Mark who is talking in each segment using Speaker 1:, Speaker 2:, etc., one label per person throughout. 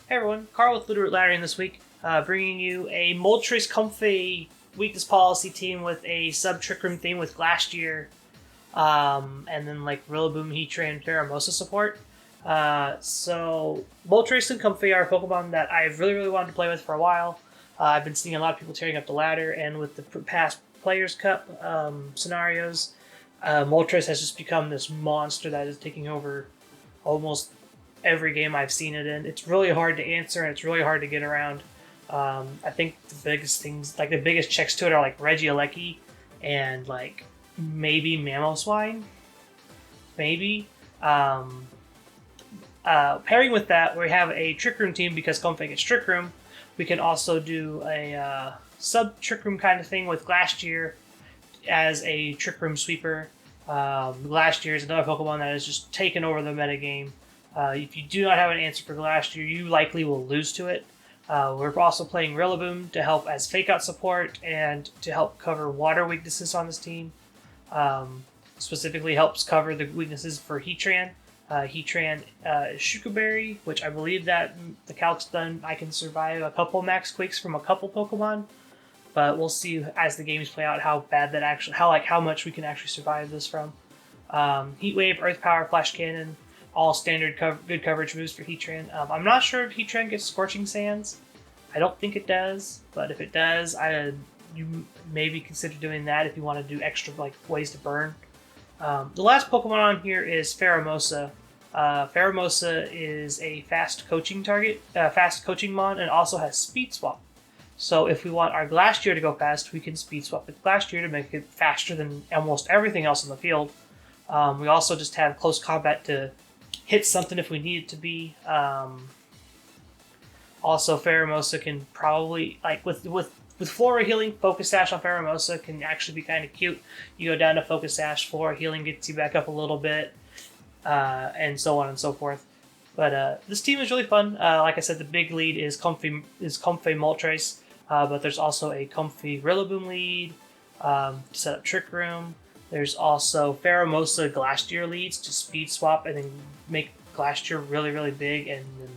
Speaker 1: Hey everyone, Carl with Littleroot Laddering this week, bringing you a Moltres Comfey weakness policy team with a sub-trick room theme with Glastreir, and then like Rillaboom, Heatran, Pheromosa support. So Moltres and Comfey are Pokemon that I've really wanted to play with for a while. I've been seeing a lot of people tearing up the ladder, and with the past Players' Cup scenarios, Moltres has just become this monster that is taking over almost every game I've seen it in. It's really hard to answer and it's really hard to get around. I think the biggest things, like the biggest checks to it, are like Regieleki and like maybe Mamoswine. Maybe. Pairing with that, we have a Trick Room team because Comfey gets Trick Room. We can also do a sub Trick Room kind of thing with Glastreir as a Trick Room sweeper. Glastreir is another Pokemon that has just taken over the metagame. If you do not have an answer for Glastreir, you likely will lose to it. We're also playing Rillaboom to help as fake-out support and to help cover water weaknesses on this team. Specifically helps cover the weaknesses for Heatran. Heatran is Shukaberry, which I believe that the calc's done. I can survive a couple Max Quakes from a couple Pokemon, but we'll see as the games play out how bad that actually, how much we can actually survive this from. Heat Wave, Earth Power, Flash Cannon. All standard good coverage moves for Heatran. I'm not sure if Heatran gets Scorching Sands. I don't think it does, but if it does, you maybe consider doing that if you want to do extra ways to burn. The last Pokemon on here is Pheromosa. Pheromosa is a fast coaching mon, and also has Speed Swap. So if we want our Glastreir to go fast, we can Speed Swap with Glastreir to make it faster than almost everything else in the field. We also just have Close Combat to hit something if we need it to be. Also, Pheromosa can probably, like with Flora Healing, Focus Sash on Pheromosa can actually be kind of cute. You go down to Focus Sash, Flora Healing gets you back up a little bit, and so on and so forth. But this team is really fun. Like I said, the big lead is Comfey Moltres, but there's also a Comfey Rillaboom lead to set up Trick Room. There's also Pheromosa Glastreir leads to speed swap and then make Glastreir really big and then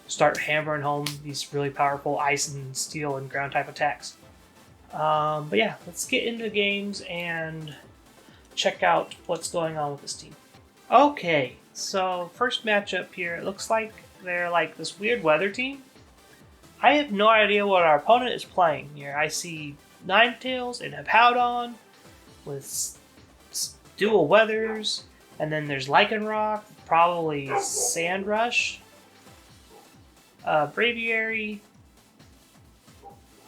Speaker 1: start hammering home these really powerful ice and steel and ground type attacks. But yeah, let's get into games and check out what's going on with this team. Okay, so first matchup here, it looks like they're like this weird weather team. I have no idea what our opponent is playing here. I see Ninetales and Hippowdon with dual weathers, and then there's Lycanroc, probably Sandrush, Braviary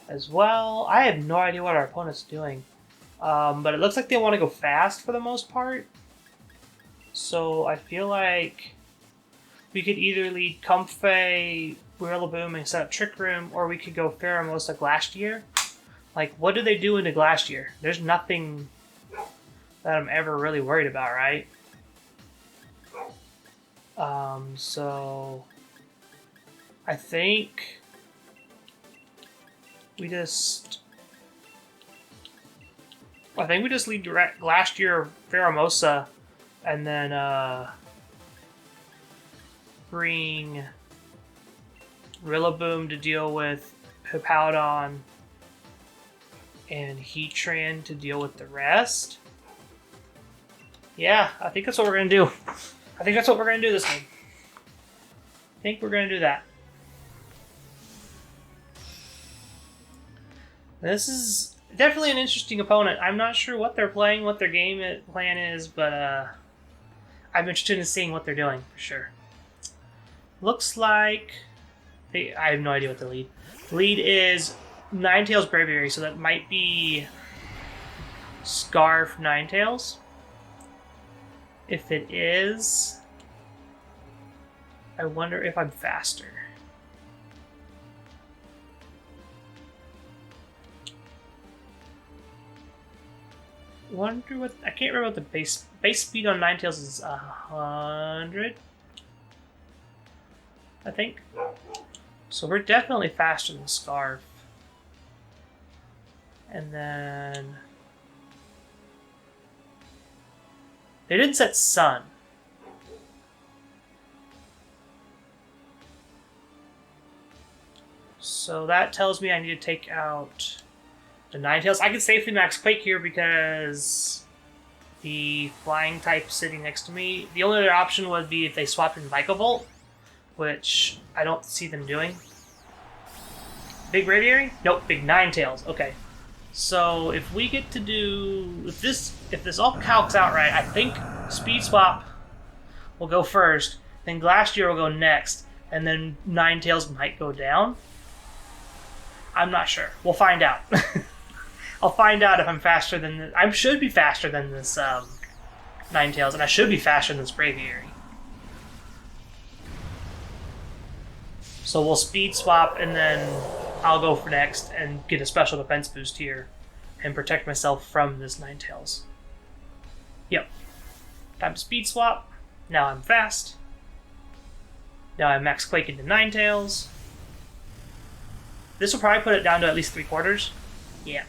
Speaker 1: as well. I have no idea what our opponent's doing, but it looks like they want to go fast for the most part. So I feel like we could either lead Comfey, Rillaboom, and set up Trick Room, or we could go Pheromosa Glastreir. Like, what do they do into Glastreir? There's nothing that I'm ever really worried about, right? So I think we just lead direct Glastreir, Pheromosa, and then bring Rillaboom to deal with Hippowdon and Heatran to deal with the rest. Yeah, I think that's what we're going to do. I think that's what we're going to do this game. I think we're going to do that. This is definitely an interesting opponent. I'm not sure what they're playing, what their game plan is, but I'm interested in seeing what they're doing for sure. Looks like I have no idea what the lead. The lead is Ninetales Braviary, so that might be Scarf Ninetales. If it is, I wonder if I'm faster. Wonder what, I can't remember what the base speed on Ninetales is. 100, I think. So we're definitely faster than Scarf. And then they didn't set Sun. So that tells me I need to take out the Ninetales. I can safely max Quake here because the flying type sitting next to me. The only other option would be if they swapped in Vikavolt, which I don't see them doing. Big Braviary? Nope, big Ninetales. Okay. So if we get to do if this all calcs out right, I think Speed Swap will go first, then Glastreir will go next, and then Ninetales might go down. I'm not sure. We'll find out. I'll find out if I'm faster than this. I should be faster than this Ninetales, and I should be faster than this Braviary. So we'll speed swap, and then I'll go for next and get a special defense boost here and protect myself from this Ninetales. Yep. Time to speed swap. Now I'm fast. Now I max Quake into Ninetales. This will probably put it down to at least 3/4. Yeah.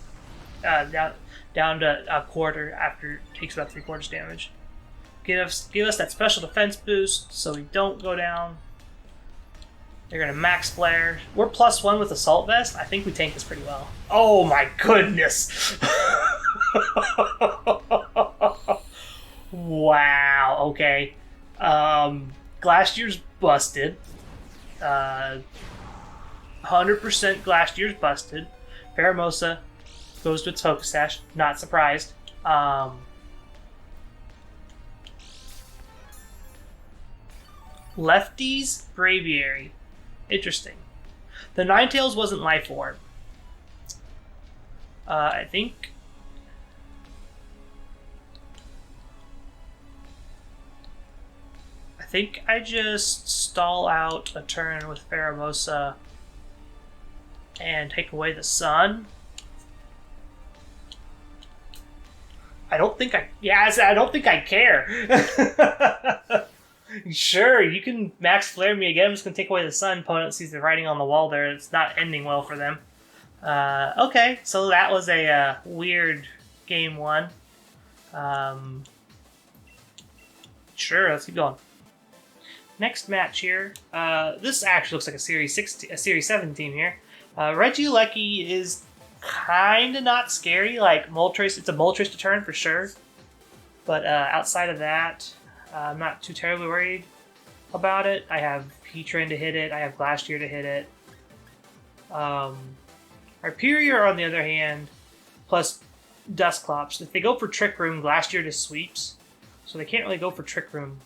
Speaker 1: Down to a quarter after it takes about 3/4 damage. Give us that special defense boost so we don't go down. They're going to max flare. We're +1 with Assault Vest. I think we tank this pretty well. Oh my goodness! Wow, okay. Glastreir's busted. 100% Glastreir's busted. Pheromosa goes to its Focus Sash. Not surprised. Lefty's Braviary. Interesting. The Ninetales wasn't Life Orb. I think I just stall out a turn with Pheromosa and take away the sun. I don't think I care. Sure, you can max flare me again. I'm just going to take away the sun. Opponent sees the writing on the wall there. It's not ending well for them. Okay, so that was a weird game one. Sure, let's keep going. Next match here. This actually looks like a Series 7 team here. Regieleki is kind of not scary. Like Moltres, it's a Moltres to turn for sure. But outside of that, I'm not too terribly worried about it. I have Heatran to hit it. I have Glastreir to hit it. Hyperior, on the other hand, plus Dusclops. If they go for Trick Room, Glastreir just sweeps. So they can't really go for Trick Room.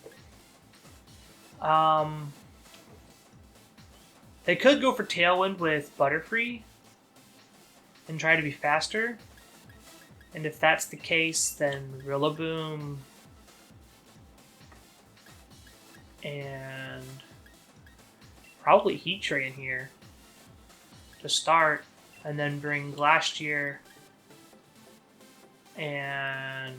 Speaker 1: They could go for Tailwind with Butterfree and try to be faster. And if that's the case, then Rillaboom and probably Heatran here to start, and then bring Glastreir and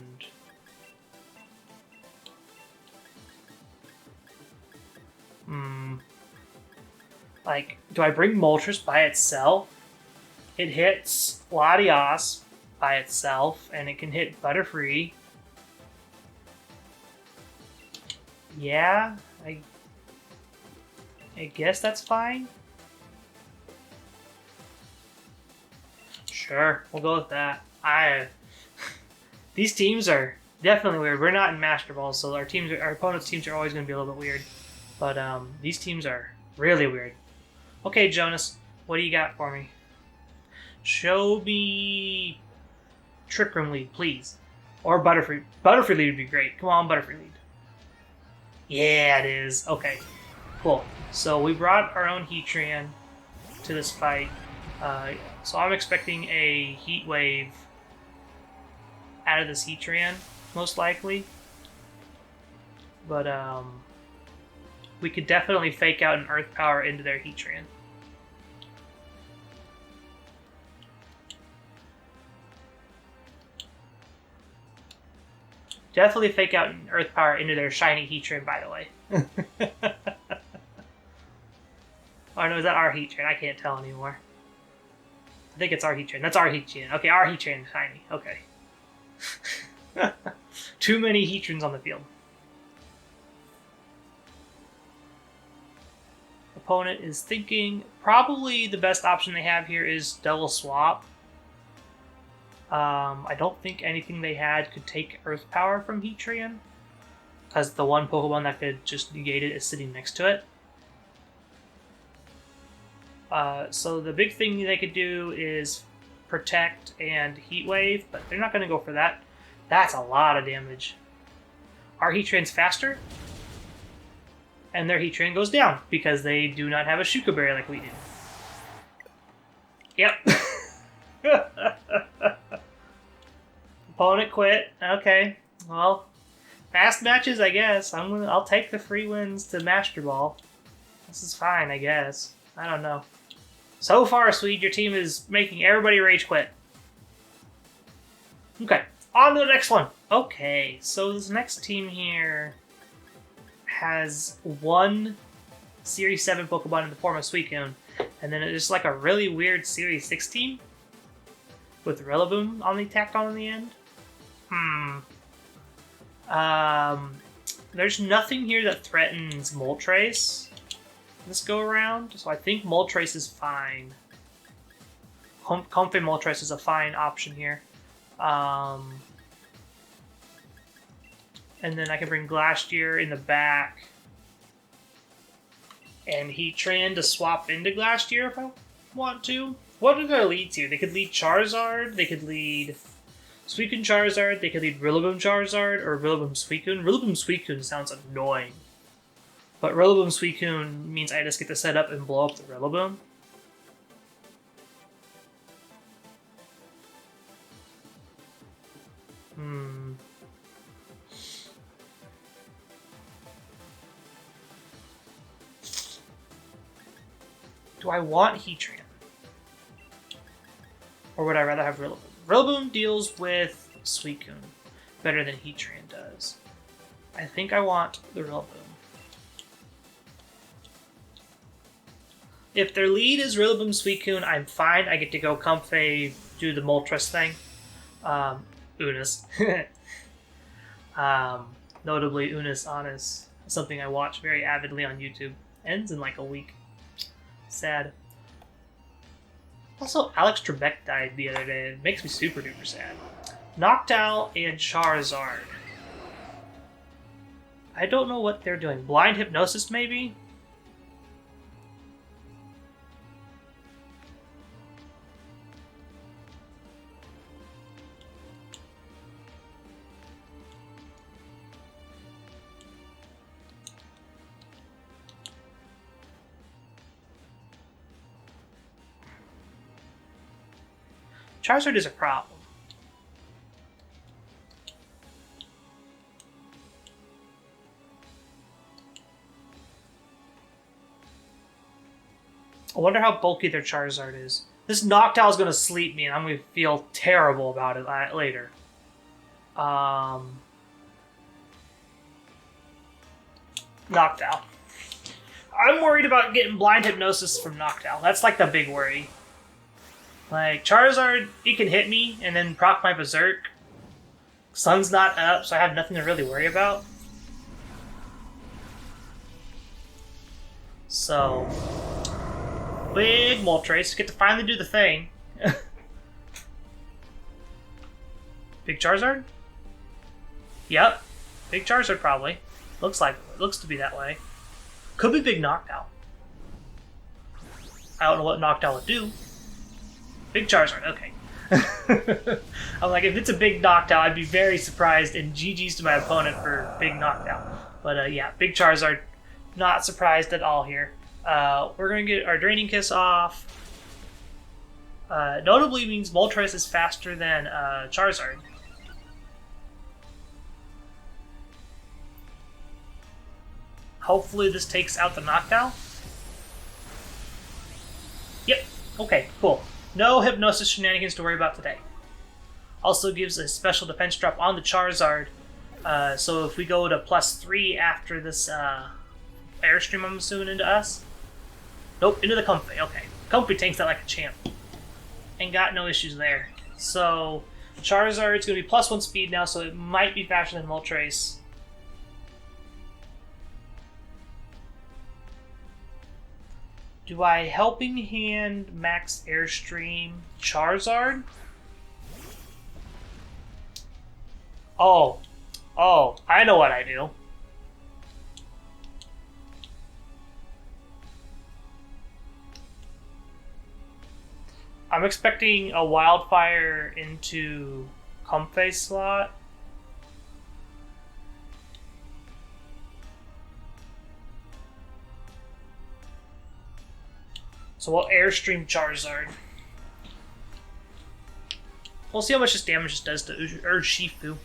Speaker 1: like, do I bring Moltres by itself? It hits Latios by itself, and it can hit Butterfree. Yeah, I guess that's fine. Sure, we'll go with that. These teams are definitely weird. We're not in Master Ball, so our opponents' teams are always going to be a little bit weird. But these teams are really weird. Okay, Jonas, what do you got for me? Show me Trick Room lead, please. Or Butterfree. Butterfree lead would be great. Come on, Butterfree lead. Yeah, it is. Okay, cool. So we brought our own Heatran to this fight. So I'm expecting a Heat Wave out of this Heatran, most likely. But we could definitely fake out an Earth Power into their Heatran. Definitely fake out an Earth Power into their shiny Heatran, by the way. Oh no, is that our Heatran? I can't tell anymore. I think it's our Heatran. That's our Heatran. Okay, our Heatran shiny. Okay. Too many Heatrans on the field. opponent is thinking probably the best option they have here is double swap. I don't think anything they had could take Earth Power from Heatran, because the one Pokemon that could just negate it is sitting next to it. So the big thing they could do is Protect and Heat Wave, but they're not going to go for that. That's a lot of damage. Our Heatran's faster, and their Heatran goes down because they do not have a Shuka Berry like we do. Yep. Opponent quit. Okay. Well, fast matches, I guess. I'll take the free wins to Master Ball. This is fine, I guess. I don't know. So far, Swede, your team is making everybody rage quit. Okay, on to the next one. Okay, so this next team here has one Series 7 Pokemon in the form of Suicune, and then it's like a really weird Series 6 team with Rillaboom on the tacked on in the end. There's nothing here that threatens Moltres this go around, so I think Moltres is fine. Comfey Moltres is a fine option here. And then I can bring Glastreir in the back and Heatran to swap into Glastreir if I want to. What are their leads here? They could lead Charizard, they could lead Suicune Charizard, they could lead Rillaboom Charizard, or Rillaboom Suicune. Rillaboom Suicune sounds annoying. But Rillaboom Suicune means I just get to set up and blow up the Rillaboom. Do I want Heatran? Or would I rather have Rillaboom? Rillaboom deals with Suicune better than Heatran does. I think I want the Rillaboom. If their lead is Rillaboom Suicune, I'm fine. I get to go Comfey, do the Moltres thing. Unis. Notably, Unis Honest. Something I watch very avidly on YouTube. Ends in like a week. Sad. Also, Alex Trebek died the other day. It makes me super duper sad. Noctowl and Charizard. I don't know what they're doing. Blind Hypnosis, maybe? Charizard is a problem. I wonder how bulky their Charizard is. This Noctowl is going to sleep me, and I'm going to feel terrible about it later. Noctowl. I'm worried about getting Blind Hypnosis from Noctowl. That's like the big worry. Like, Charizard, he can hit me and then proc my Berserk. Sun's not up, so I have nothing to really worry about. So, big Moltres, get to finally do the thing. Big Charizard? Yep, big Charizard probably. Looks to be that way. Could be big Noctowl. I don't know what Noctowl would do. Big Charizard, okay. I'm like, if it's a big Noctowl, I'd be very surprised, and GG's to my opponent for big Noctowl. But yeah, big Charizard, not surprised at all here. We're going to get our Draining Kiss off. Notably means Moltres is faster than Charizard. Hopefully this takes out the Noctowl. Yep, okay, cool. No Hypnosis shenanigans to worry about today. Also gives a special defense drop on the Charizard. So if we go to +3 after this Airstream, I'm assuming, into us. Nope, into the Comfey. Okay. Comfey tanks that like a champ. And got no issues there. So Charizard's going to be +1 speed now, so it might be faster than Moltres. Do I Helping Hand Max Airstream Charizard? Oh, I know what I do. I'm expecting a Wildfire into Comfey slot. So we'll Airstream Charizard. We'll see how much this damage this does to Urshifu.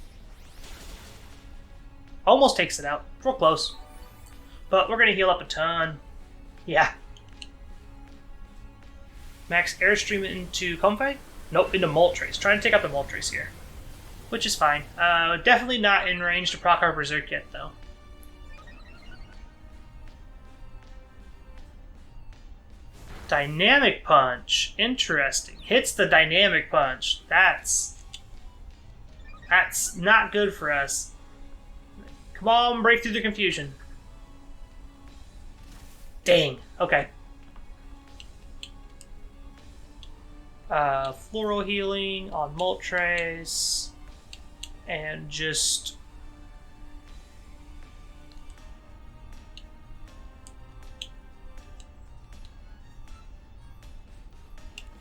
Speaker 1: Almost takes it out. Real close. But we're going to heal up a ton. Yeah. Max Airstream into Comfey? Nope, into Moltres. Trying to take out the Moltres here. Which is fine. Definitely not in range to proc our Berserk yet, though. Dynamic Punch. Interesting. Hits the Dynamic Punch. That's not good for us. Come on, break through the confusion. Dang. Okay. Floral Healing on Moltres. And just...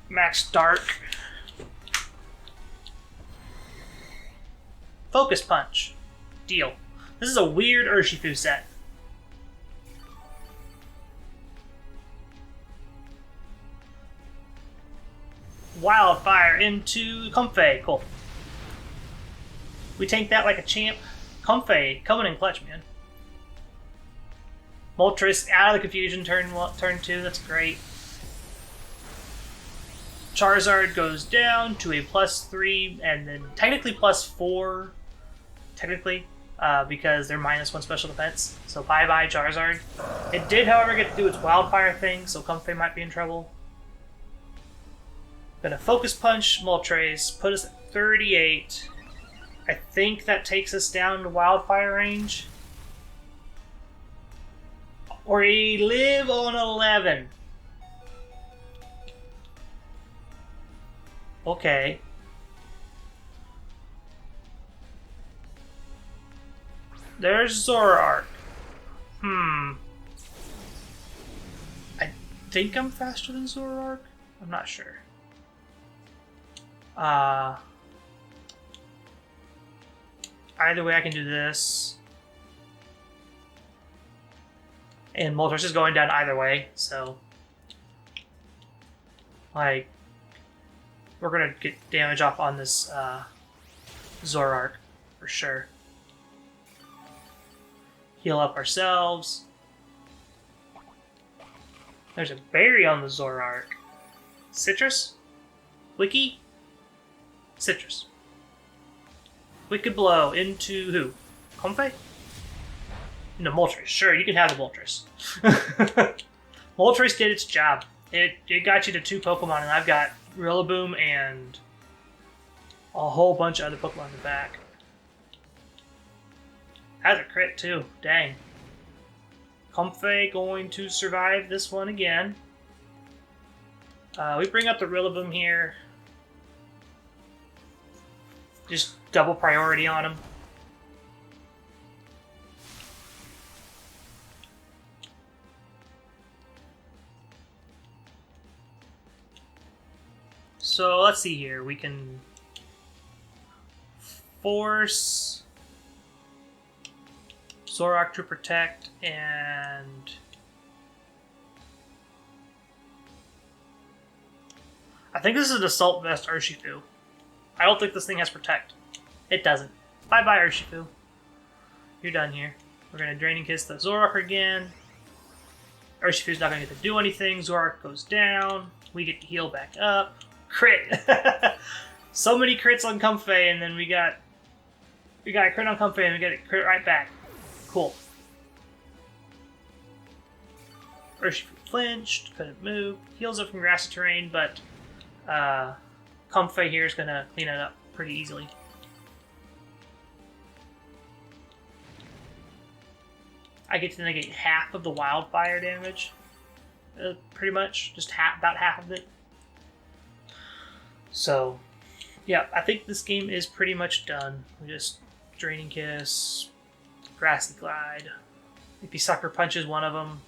Speaker 1: Max Dark. Focus Punch. Deal. This is a weird Urshifu set. Wildfire into Comfey. Cool. We tank that like a champ. Comfey coming in clutch, man. Moltres out of the confusion turn 2. That's great. Charizard goes down to a +3 and then technically +4. Technically. Because they're -1 special defense. So bye-bye, Charizard. It did, however, get to do its Wildfire thing, so Comfey might be in trouble. Gonna Focus Punch Moltres, put us at 38. I think that takes us down to Wildfire range. Or we live on 11. Okay. There's Zoroark. I think I'm faster than Zoroark. I'm not sure. Either way, I can do this. And Moltres is going down either way, so... Like... We're gonna get damage off on this, Zoroark, for sure. Heal up ourselves. There's a berry on the Zoroark. Citrus? Wiki? Citrus. Wicked Blow into who? Comfey? No, Moltres. Sure, you can have the Moltres. Moltres did its job. It got you to 2 Pokemon, and I've got Rillaboom and a whole bunch of other Pokemon in the back. Has a crit too. Dang. Comfey going to survive this one again. We bring up the Rillaboom here. Just double priority on him. So let's see here. We can force Zoroark to protect, and I think this is an Assault Vest Urshifu. I don't think this thing has Protect. It doesn't. Bye-bye, Urshifu. You're done here. We're going to Draining Kiss the Zoroark again. Urshifu's not going to get to do anything. Zoroark goes down. We get to heal back up. Crit! So many crits on Comfey, and then we got a crit on Comfey, and we get a crit right back. Cool. Urshifu flinched, couldn't move. Heals up from grassy terrain, but Comfey here is going to clean it up pretty easily. I get to negate half of the Wildfire damage. pretty much. Just about half of it. So, yeah, I think this game is pretty much done. We just Draining Kiss, Grassy Glide. If he Sucker Punches one of them,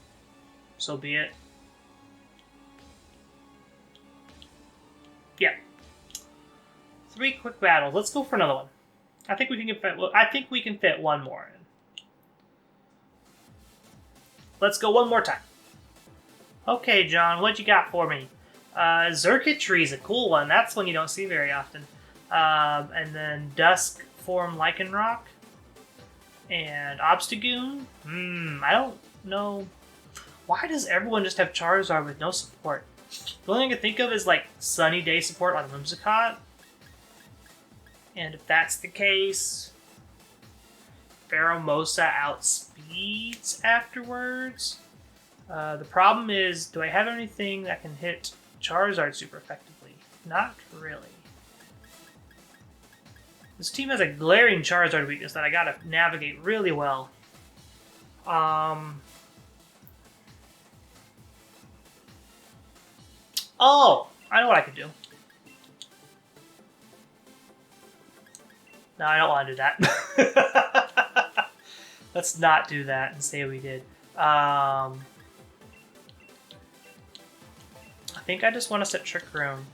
Speaker 1: so be it. Yeah. 3 quick battles. Let's go for another one. I think we can fit one more in. Let's go one more time. Okay, John, what you got for me? Xurkitree is a cool one. That's one you don't see very often. And then Dusk Form Lycanroc. And Obstagoon. I don't know. Why does everyone just have Charizard with no support? The only thing I can think of is like Sunny Day support on Whimsicott. And if that's the case, Pheromosa outspeeds afterwards. The problem is, do I have anything that can hit Charizard super effectively? Not really. This team has a glaring Charizard weakness that I gotta navigate really well. Oh! I know what I could do. No, I don't want to do that. Let's not do that and say we did. I think I just want to set Trick Room.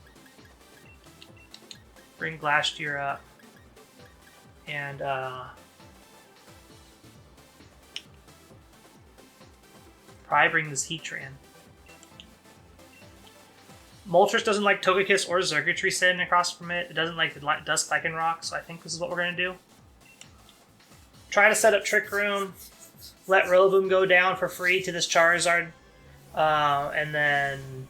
Speaker 1: Bring Glastreir up. And, probably bring this Heatran. Moltres doesn't like Togekiss or Xurkitree sitting across from it. It doesn't like the Dusk Lycanroc, so I think this is what we're going to do. Try to set up Trick Room. Let Rillaboom go down for free to this Charizard. And then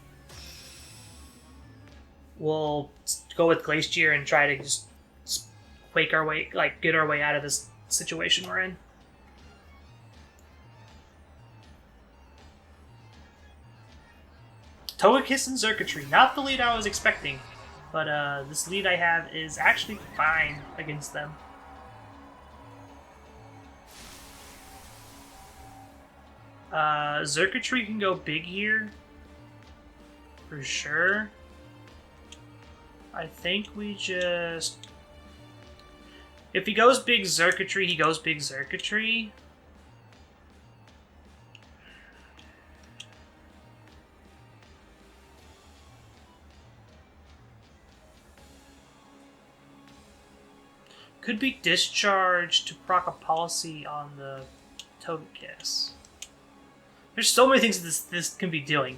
Speaker 1: we'll go with Glastreir and try to just get our way out of this situation we're in. Togekiss and Xurkitree. Not the lead I was expecting, but this lead I have is actually fine against them. Xurkitree can go big here, for sure. I think we just... If he goes big Xurkitree, he goes big Xurkitree. Could be Discharge to proc a policy on the Togekiss. There's so many things this can be doing.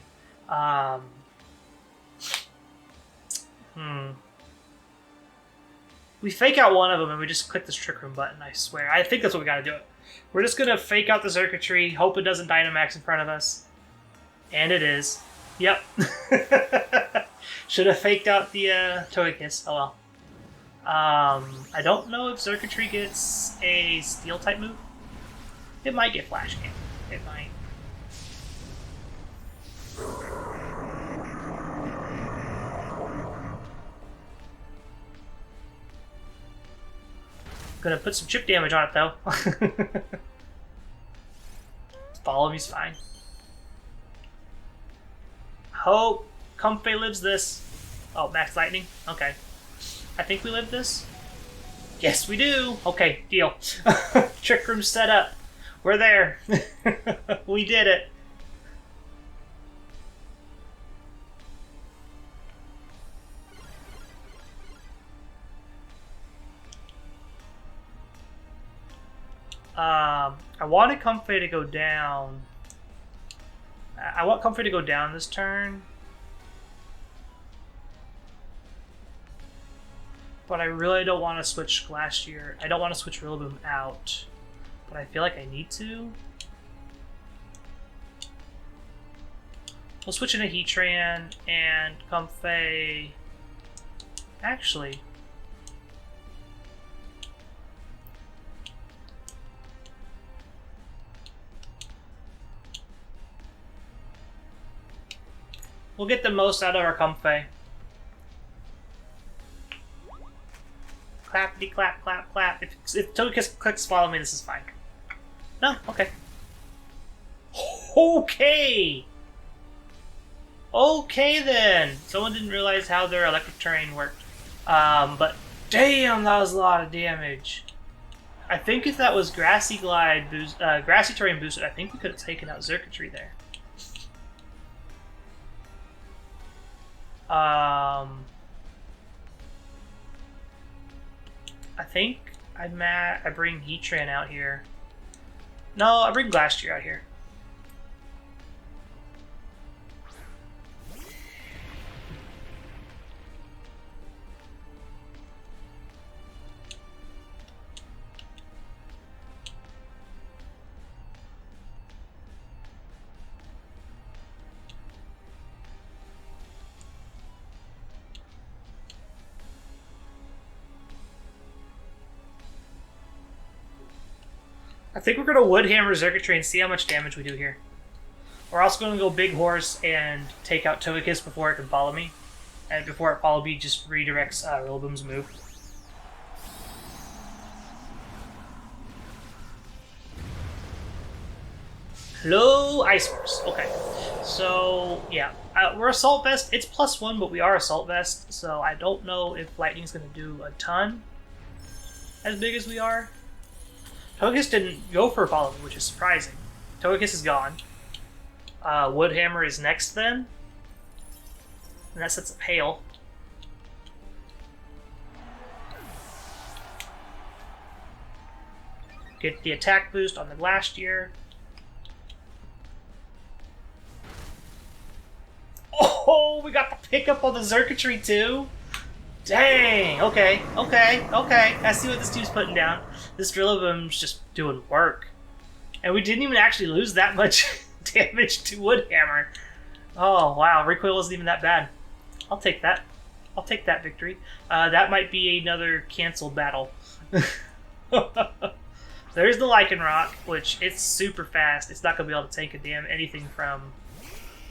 Speaker 1: We fake out one of them and we just click this Trick Room button, I swear. I think that's what we gotta do. We're just gonna fake out the Xurkitree, hope it doesn't Dynamax in front of us. And it is. Yep. Should have faked out the Togekiss. Oh well. I don't know if Xurkitree gets a Steel-type move. It might get Flash Cannon. It might. Gonna put some chip damage on it, though. Follow me's fine. Hope Comfey lives this. Oh, Max Lightning? Okay. I think we live this. Yes, we do. Okay, deal. Trick Room set up. We're there. We did it. I wanted Comfey to go down. I want Comfey to go down this turn. But I really don't want to switch Glastreir. I don't want to switch Rillaboom out. But I feel like I need to. We'll switch into Heatran and Comfey. Actually. We'll get the most out of our Comfey. Clappity clap, clap, clap. If Togekiss clicks follow me, this is fine. No? Okay. Okay! Okay then. Someone didn't realize how their electric terrain worked. But damn, that was a lot of damage. I think if that was Grassy Glide boost, Grassy Terrain boosted, I think we could have taken out Xurkitree there. I think I bring Heatran out here. No, I bring Glastreir out here. I think we're going to Wood Hammer Xurkitree and see how much damage we do here. We're also going to go Big Horse and take out Togekiss before it can follow me. And before it follow me, just redirects Rillaboom's move. Hello, Ice Horse. Okay. So, yeah. We're Assault Vest. It's +1, but we are Assault Vest. So I don't know if Lightning's going to do a ton as big as we are. Togekiss didn't go for a follow me, which is surprising. Togekiss is gone. Wood Hammer is next then. And that sets up Hail. Get the attack boost on the Glastreir. Oh, we got the pickup on the Xurkitree too? Dang, okay. I see what this team's putting down. This Rillaboom's just doing work. And we didn't even actually lose that much damage to Wood Hammer. Oh, wow, recoil wasn't even that bad. I'll take that. I'll take that victory. That might be another canceled battle. There's the Lycanroc, which it's super fast. It's not going to be able to take a damn anything from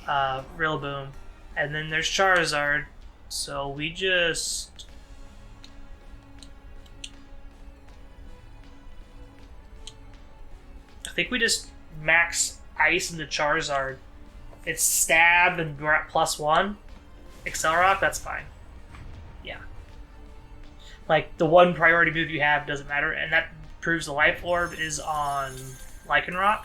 Speaker 1: Rillaboom. And then there's Charizard. So we just... I think we just max Ice into Charizard. It's Stab and we're at +1. Accelerock, that's fine. Yeah. Like, the one priority move you have doesn't matter, and that proves the Life Orb is on Lycanroc.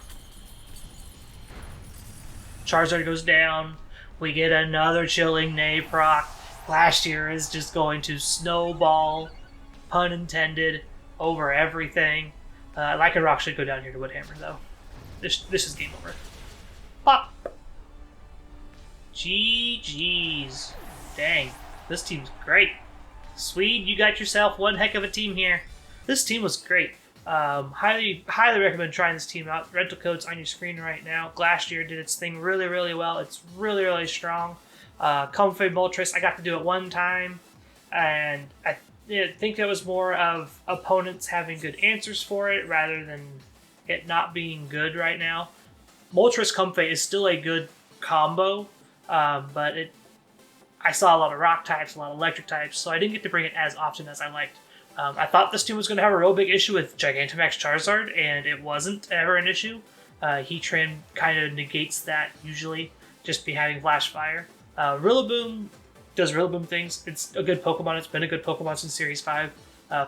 Speaker 1: Charizard goes down. We get another Chilling Neigh proc. Last year is just going to snowball, pun intended, over everything. Lycanroc should go down here to Wood Hammer, though. This is game over. Pop! GG's. Dang, this team's great. Swede, you got yourself one heck of a team here. This team was great. Highly recommend trying this team out. Rental code's on your screen right now. Glastreir did its thing really well. It's really strong. Comfey Moltres, I got to do it one time, and I think that was more of opponents having good answers for it rather than it not being good right now. Moltres Comfey is still a good combo, but I saw a lot of rock types, a lot of electric types, so I didn't get to bring it as often as I liked. I thought this team was going to have a real big issue with Gigantamax Charizard, and it wasn't ever an issue. Heatran kind of negates that usually, just be having Flash Fire. Rillaboom does Rillaboom things. It's a good Pokemon. It's been a good Pokemon since Series 5.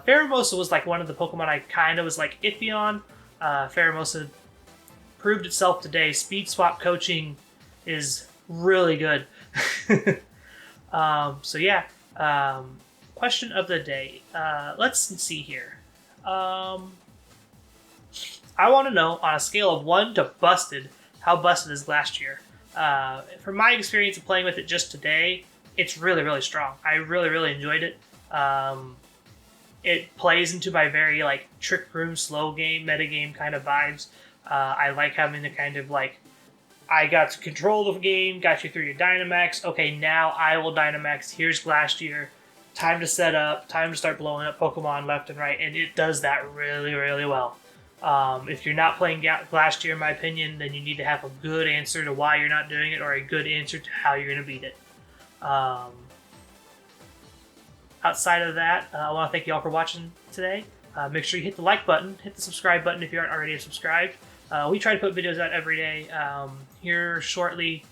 Speaker 1: Pheromosa was like one of the Pokemon I kind of was like iffy on. Pheromosa proved itself today. Speed Swap coaching is really good. So yeah. Question of the day. Let's see here. I want to know, on a scale of 1 to busted, how busted is Glastreir? From my experience of playing with it just today, it's really strong. I really enjoyed it. It plays into my very like Trick Room slow game, metagame kind of vibes. I like having the kind of like, I got to control the game, got you through your Dynamax. Okay, now I will Dynamax. Here's Glastreir. Time to set up, time to start blowing up Pokemon left and right, and it does that really well. If you're not playing Glastreir, in my opinion, then you need to have a good answer to why you're not doing it, or a good answer to how you're going to beat it. Outside of that, I want to thank you all for watching today. Make sure you hit the like button, hit the subscribe button if you aren't already subscribed. We try to put videos out every day. Here shortly,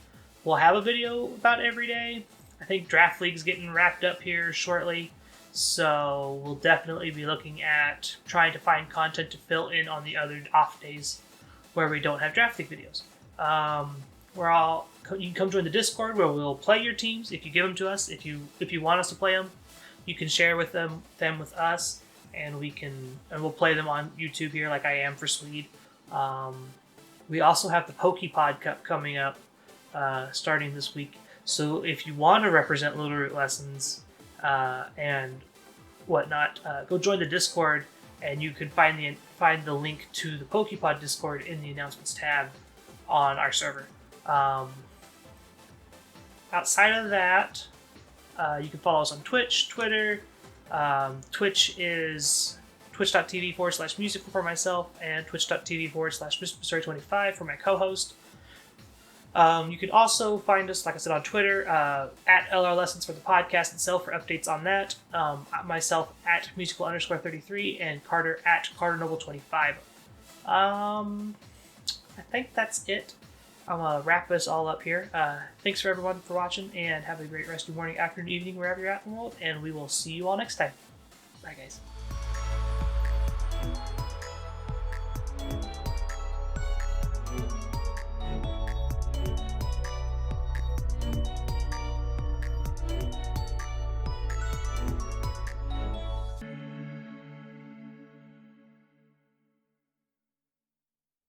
Speaker 1: we'll have a video about every day. I think Draft League's getting wrapped up here shortly, so we'll definitely be looking at trying to find content to fill in on the other off days where we don't have Draft League videos. You can come join the Discord where we'll play your teams if you give them to us. If you want us to play them, you can share with them with us, and we'll play them on YouTube here, like I am for Swede. We also have the Pokepod Cup coming up, starting this week. So if you want to represent Littleroot Lessons and whatnot, go join the Discord, and you can find the link to the Pokepod Discord in the announcements tab on our server. Outside of that, you can follow us on Twitch, Twitter. Twitch is twitch.tv/musical for myself, and twitch.tv/MrBasuri25 for my co-host. You can also find us, like I said, on Twitter, at LR Lessons for the podcast itself for updates on that. Myself at musical_33 and Carter at CarterNoble25. I think that's it. I'm going to wrap this all up here. Thanks for everyone for watching, and have a great rest of your morning, afternoon, evening, wherever you're at in the world, and we will see you all next time. Bye, guys.